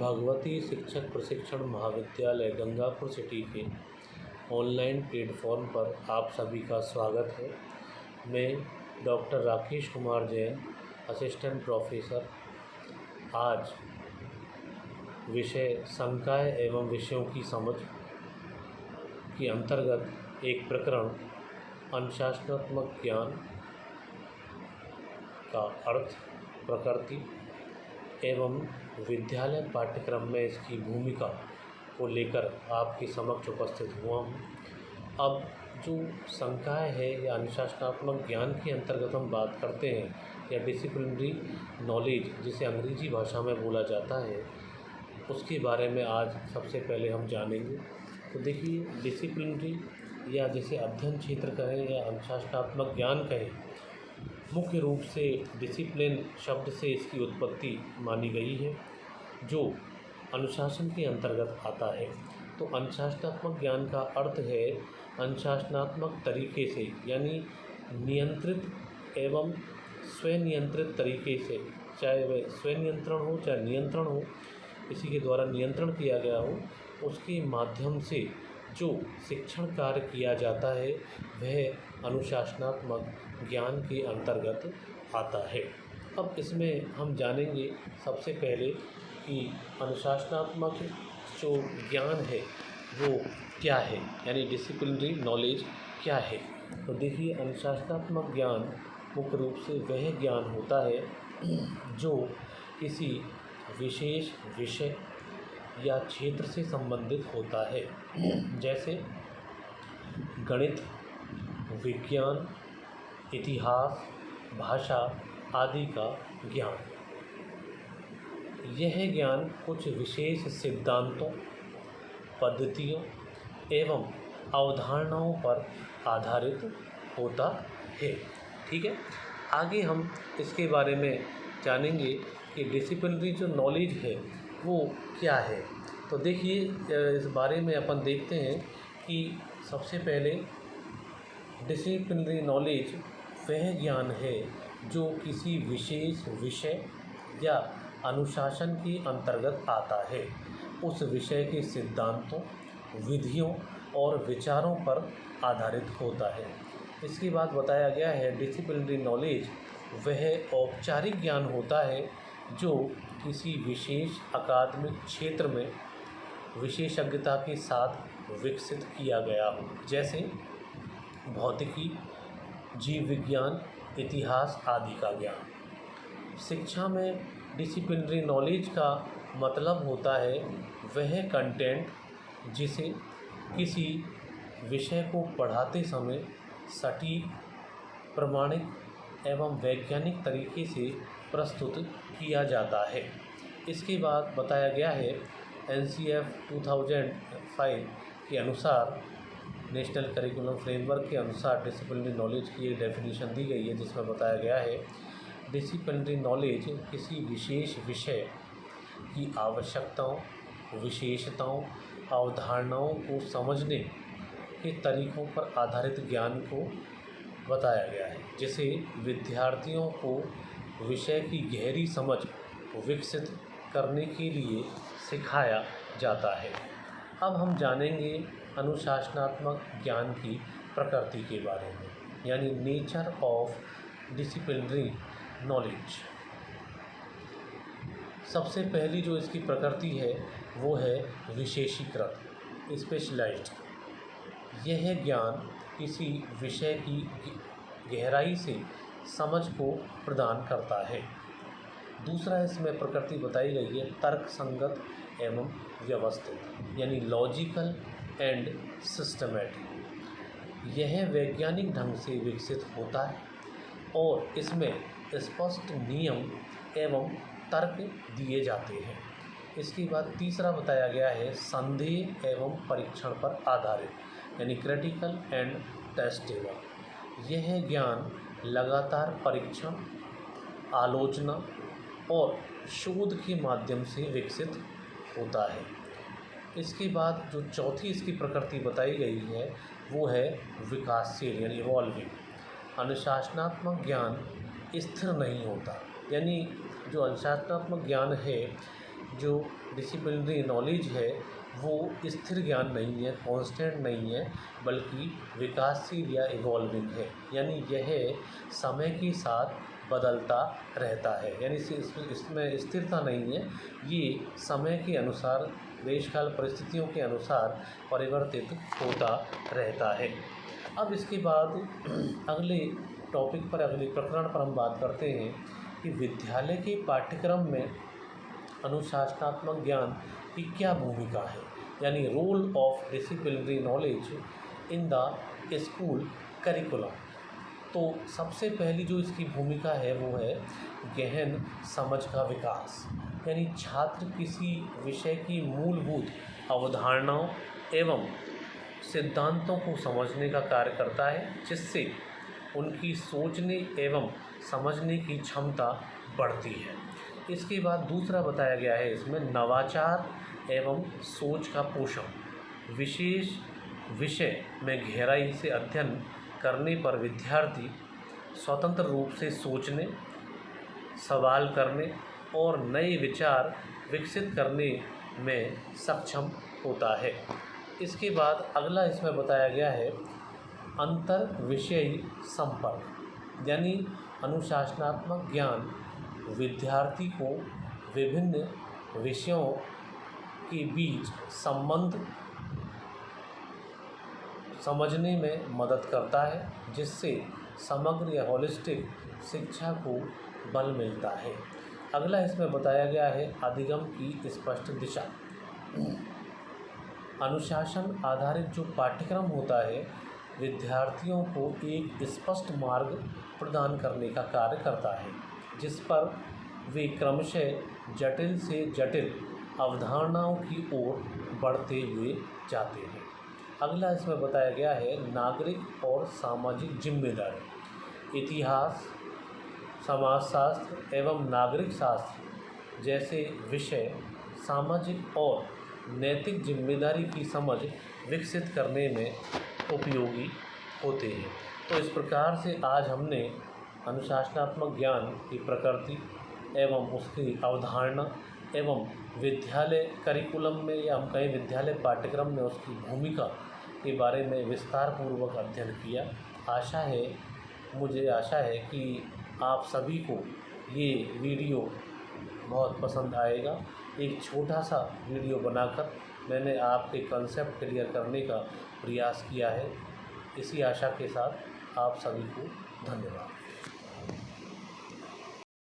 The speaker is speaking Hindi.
भगवती शिक्षक प्रशिक्षण महाविद्यालय गंगापुर सिटी के ऑनलाइन प्लेटफॉर्म पर आप सभी का स्वागत है। मैं doctor Rakesh Kumar Jain, assistant professor, आज विषय संकाय एवं विषयों की समझ के अंतर्गत एक प्रकरण अनुशासनात्मक ज्ञान का अर्थ, प्रकृति एवं विद्यालय पाठ्यक्रम में इसकी भूमिका को लेकर आपके समक्ष उपस्थित हुआ हूँ। अब जो संकाय है या अनुशासनात्मक ज्ञान के अंतर्गत हम बात करते हैं या डिसिप्लिनरी नॉलेज जिसे अंग्रेजी भाषा में बोला जाता है, उसके बारे में आज सबसे पहले हम जानेंगे। तो देखिए, डिसिप्लिनरी या जिसे अध्ययन क्षेत्र कहें या अनुशासनात्मक ज्ञान कहें, मुख्य रूप से डिसिप्लिन शब्द से इसकी उत्पत्ति मानी गई है, जो अनुशासन के अंतर्गत आता है। तो अनुशासनात्मक ज्ञान का अर्थ है अनुशासनात्मक तरीके से, यानी नियंत्रित एवं स्वनियंत्रित तरीके से, चाहे वह स्वनियंत्रण हो चाहे नियंत्रण हो, किसी के द्वारा नियंत्रण किया गया हो, उसके माध्यम से जो शिक्षण कार्य किया जाता है वह अनुशासनात्मक ज्ञान के अंतर्गत आता है। अब इसमें हम जानेंगे सबसे पहले कि अनुशासनात्मक जो ज्ञान है वो क्या है, यानी डिसिप्लिनरी नॉलेज क्या है। तो देखिए, अनुशासनात्मक ज्ञान मुख्य रूप से वह ज्ञान होता है जो किसी विशेष विषय या क्षेत्र से संबंधित होता है, जैसे गणित, विज्ञान, इतिहास, भाषा आदि का ज्ञान। यह ज्ञान कुछ विशेष सिद्धांतों, पद्धतियों एवं अवधारणाओं पर आधारित होता है। ठीक है, आगे हम इसके बारे में जानेंगे कि डिसिप्लिनरी जो नॉलेज है वो क्या है। तो देखिए, इस बारे में अपन देखते हैं कि सबसे पहले डिसिप्लिनरी नॉलेज वह ज्ञान है जो किसी विशेष विषय या अनुशासन के अंतर्गत आता है। उस विषय के सिद्धांतों, विधियों और विचारों पर आधारित होता है। इसके बाद बताया गया है डिसिप्लिनरी नॉलेज वह औपचारिक ज्ञान होता है जो किसी विशेष अकादमिक क्षेत्र में विशेषज्ञता के साथ विकसित किया गया हो, जैसे भौतिकी, जीव विज्ञान, इतिहास आदि का ज्ञान। शिक्षा में डिसिप्लिनरी नॉलेज का मतलब होता है वह कंटेंट जिसे किसी विषय को पढ़ाते समय सटीक, प्रमाणिक एवं वैज्ञानिक तरीके से प्रस्तुत किया जाता है। इसके बाद बताया गया है NCF 2005 के अनुसार, नेशनल करिकुलम फ्रेमवर्क के अनुसार डिसिप्लिनरी नॉलेज की एक डेफिनेशन दी गई है, जिसमें बताया गया है डिसिप्लिनरी नॉलेज किसी विशेष विषय की आवश्यकताओं, विशेषताओं, अवधारणाओं को समझने के तरीकों पर आधारित ज्ञान को बताया गया है, जिसे विद्यार्थियों को विषय की गहरी समझ विकसित करने के लिए सिखाया जाता है। अब हम जानेंगे अनुशासनात्मक ज्ञान की प्रकृति के बारे में, यानी नेचर ऑफ डिसिप्लिनरी नॉलेज। सबसे पहली जो इसकी प्रकृति है वो है विशेषीकृत, स्पेशलाइज्ड। यह ज्ञान किसी विषय की गहराई से समझ को प्रदान करता है। दूसरा इसमें प्रकृति बताई गई है तर्क संगत एवं व्यवस्थित, यानी लॉजिकल एंड सिस्टमैटिक। यह वैज्ञानिक ढंग से विकसित होता है और इसमें स्पष्ट नियम एवं तर्क दिए जाते हैं। इसके बाद तीसरा बताया गया है संदेह एवं परीक्षण पर आधारित, यानी क्रिटिकल एंड टेस्टेबल। यह ज्ञान लगातार परीक्षण, आलोचना और शोध के माध्यम से विकसित होता है। इसके बाद जो चौथी इसकी प्रकृति बताई गई है वो है विकासशील, यानी इवॉल्विंग। अनुशासनात्मक ज्ञान स्थिर नहीं होता, यानी जो अनुशासनात्मक ज्ञान है जो डिसिप्लिनरी नॉलेज है वो स्थिर ज्ञान नहीं है, कांस्टेंट नहीं है, बल्कि विकासशील या इवॉल्विंग है। यानी यह समय के साथ बदलता रहता है, यानी इसमें स्थिरता नहीं है, ये समय के अनुसार, देशकाल परिस्थितियों के अनुसार परिवर्तित होता रहता है। अब इसके बाद अगले टॉपिक पर, अगले प्रकरण पर हम बात करते हैं कि विद्यालय के पाठ्यक्रम में अनुशासनात्मक ज्ञान की क्या भूमिका है, यानी role of disciplinary knowledge in the school curriculum. तो सबसे पहली जो इसकी भूमिका है वो है गहन समझ का विकास, यानी छात्र किसी विषय की मूलभूत अवधारणाओं एवं सिद्धांतों को समझने का कार्य करता है, जिससे उनकी सोचने एवं समझने की क्षमता बढ़ती है। इसके बाद दूसरा बताया गया है इसमें नवाचार एवं सोच का पोषण। विशेष विषय में गहराई से अध्ययन करने पर विद्यार्थी स्वतंत्र रूप से सोचने, सवाल करने और नए विचार विकसित करने में सक्षम होता है। इसके बाद अगला इसमें बताया गया है अंतर विषयी संपर्क, यानी अनुशासनात्मक ज्ञान विद्यार्थी को विभिन्न विषयों के बीच संबंध समझने में मदद करता है, जिससे समग्र या होलिस्टिक शिक्षा को बल मिलता है। अगला इसमें बताया गया है अधिगम की स्पष्ट दिशा। अनुशासन आधारित जो पाठ्यक्रम होता है विद्यार्थियों को एक स्पष्ट मार्ग प्रदान करने का कार्य करता है, जिस पर वे क्रमशः जटिल से जटिल अवधारणाओं की ओर बढ़ते हुए जाते हैं। अगला इसमें बताया गया है नागरिक और सामाजिक जिम्मेदारी। इतिहास, समाजशास्त्र एवं नागरिक शास्त्र जैसे विषय सामाजिक और नैतिक जिम्मेदारी की समझ विकसित करने में उपयोगी होते हैं। तो इस प्रकार से आज हमने अनुशासनात्मक ज्ञान की प्रकृति एवं उसकी अवधारणा एवं विद्यालय करिकुलम में, या हम कहें विद्यालय पाठ्यक्रम में उसकी भूमिका के बारे में विस्तार पूर्वक अध्ययन किया। मुझे आशा है कि आप सभी को ये वीडियो बहुत पसंद आएगा। एक छोटा सा वीडियो बनाकर मैंने आपके कंसेप्ट क्लियर करने का प्रयास किया है। इसी आशा के साथ आप सभी को धन्यवाद।